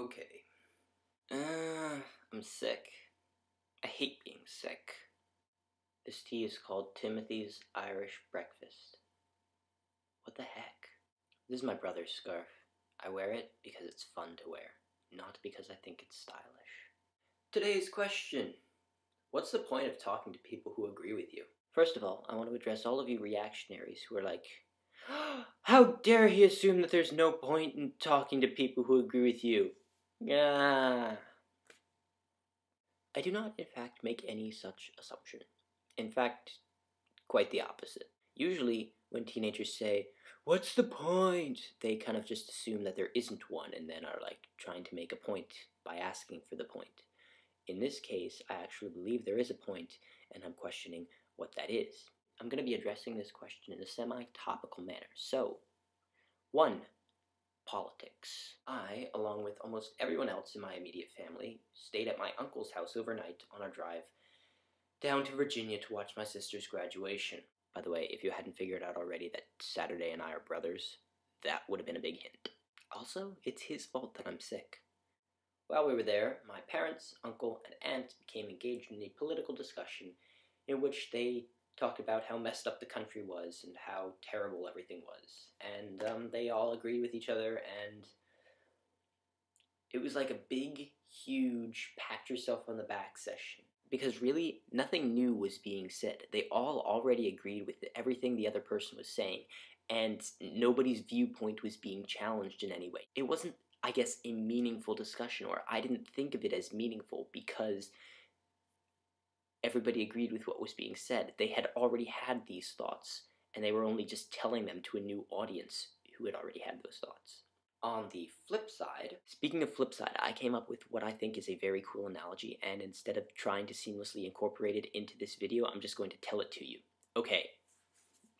Okay. I'm sick. I hate being sick. This tea is called Timothy's Irish Breakfast. What the heck? This is my brother's scarf. I wear it because it's fun to wear, not because I think it's stylish. Today's question. What's the point of talking to people who agree with you? First of all, I want to address all of you reactionaries who are like, how dare he assume that there's no point in talking to people who agree with you? Yeah. I do not, in fact, make any such assumption. In fact, quite the opposite. Usually, when teenagers say, what's the point? They kind of just assume that there isn't one and then are like trying to make a point by asking for the point. In this case, I actually believe there is a point, and I'm questioning what that is. I'm going to be addressing this question in a semi-topical manner. So, 1. Politics. I, along with almost everyone else in my immediate family, stayed at my uncle's house overnight on our drive down to Virginia to watch my sister's graduation. By the way, if you hadn't figured out already that Saturday and I are brothers, that would have been a big hint. Also, it's his fault that I'm sick. While we were there, my parents, uncle, and aunt became engaged in a political discussion in which they talked about how messed up the country was and how terrible everything was. And they all agreed with each other, and it was like a big, huge pat yourself on the back session. Because really, nothing new was being said. They all already agreed with everything the other person was saying, and nobody's viewpoint was being challenged in any way. It wasn't, I guess, a meaningful discussion, or I didn't think of it as meaningful because everybody agreed with what was being said. They had already had these thoughts, and they were only just telling them to a new audience who had already had those thoughts. On the flip side, speaking of flip side, I came up with what I think is a very cool analogy, and instead of trying to seamlessly incorporate it into this video, I'm just going to tell it to you. Okay,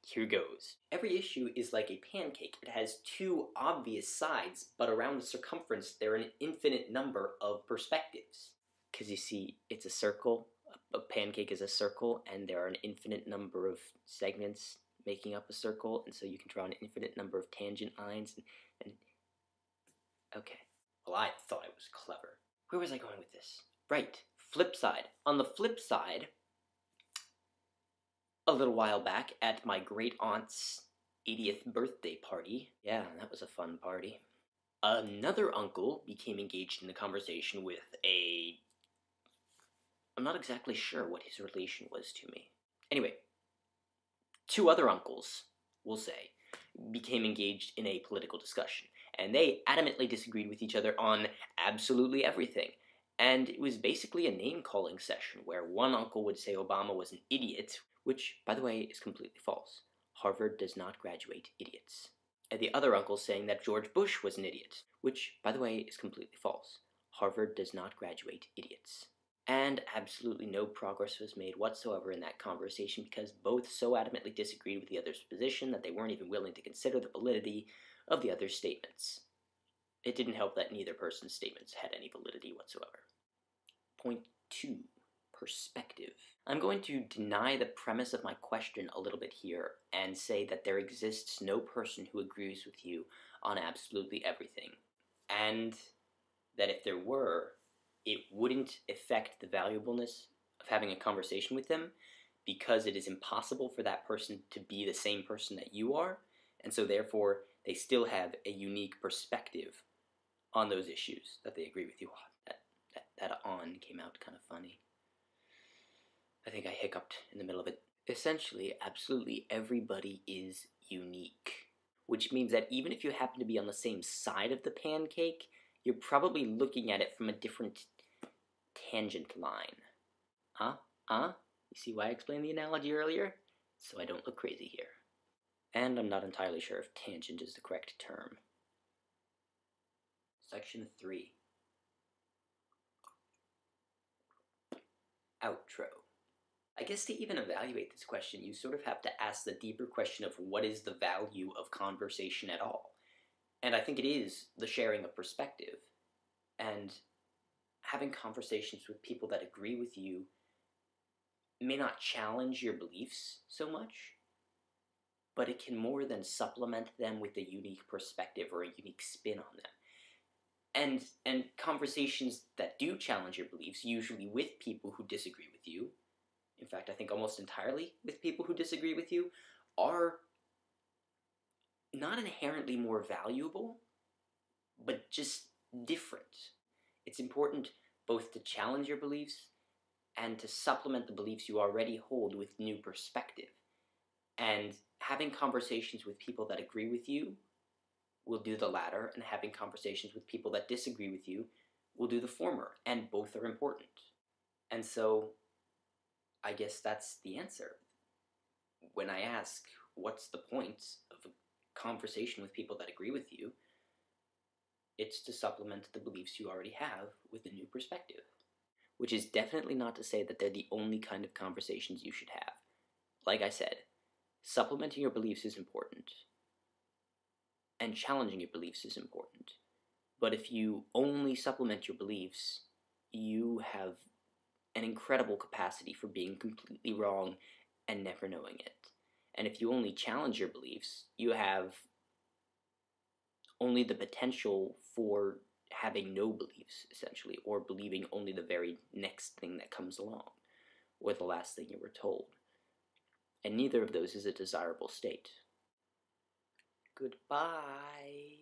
here goes. Every issue is like a pancake. It has two obvious sides, but around the circumference there are an infinite number of perspectives. Because you see, it's a circle, a pancake is a circle, and there are an infinite number of segments making up a circle, and so you can draw an infinite number of tangent lines, and okay. Well, I thought it was clever. Where was I going with this? Right, flip side. On the flip side, a little while back at my great aunt's 80th birthday party, yeah, that was a fun party, another uncle became engaged in a conversation with I'm not exactly sure what his relation was to me. Anyway, two other uncles, we'll say, became engaged in a political discussion, and they adamantly disagreed with each other on absolutely everything. And it was basically a name-calling session where one uncle would say Obama was an idiot, which, by the way, is completely false. Harvard does not graduate idiots. And the other uncle saying that George Bush was an idiot, which, by the way, is completely false. Harvard does not graduate idiots. And absolutely no progress was made whatsoever in that conversation because both so adamantly disagreed with the other's position that they weren't even willing to consider the validity of the other's statements. It didn't help that neither person's statements had any validity whatsoever. Point 2. Perspective. I'm going to deny the premise of my question a little bit here and say that there exists no person who agrees with you on absolutely everything, and that if there were, it wouldn't affect the valuableness of having a conversation with them because it is impossible for that person to be the same person that you are, and so therefore they still have a unique perspective on those issues that they agree with you on. That on came out kind of funny. I think I hiccuped in the middle of it. Essentially, absolutely everybody is unique, which means that even if you happen to be on the same side of the pancake, you're probably looking at it from a different tangent line. You see why I explained the analogy earlier? So I don't look crazy here. And I'm not entirely sure if tangent is the correct term. Section 3. Outro. I guess to even evaluate this question, you sort of have to ask the deeper question of what is the value of conversation at all. And I think it is the sharing of perspective. And having conversations with people that agree with you may not challenge your beliefs so much, but it can more than supplement them with a unique perspective or a unique spin on them. And conversations that do challenge your beliefs, usually with people who disagree with you, in fact, I think almost entirely with people who disagree with you, are not inherently more valuable, but just different. It's important both to challenge your beliefs and to supplement the beliefs you already hold with new perspective. And having conversations with people that agree with you will do the latter, and having conversations with people that disagree with you will do the former, and both are important. And so, I guess that's the answer. When I ask, what's the point of a conversation with people that agree with you, it's to supplement the beliefs you already have with a new perspective. Which is definitely not to say that they're the only kind of conversations you should have. Like I said, supplementing your beliefs is important, and challenging your beliefs is important. But if you only supplement your beliefs, you have an incredible capacity for being completely wrong and never knowing it. And if you only challenge your beliefs, you have only the potential for having no beliefs, essentially, or believing only the very next thing that comes along, or the last thing you were told. And neither of those is a desirable state. Goodbye.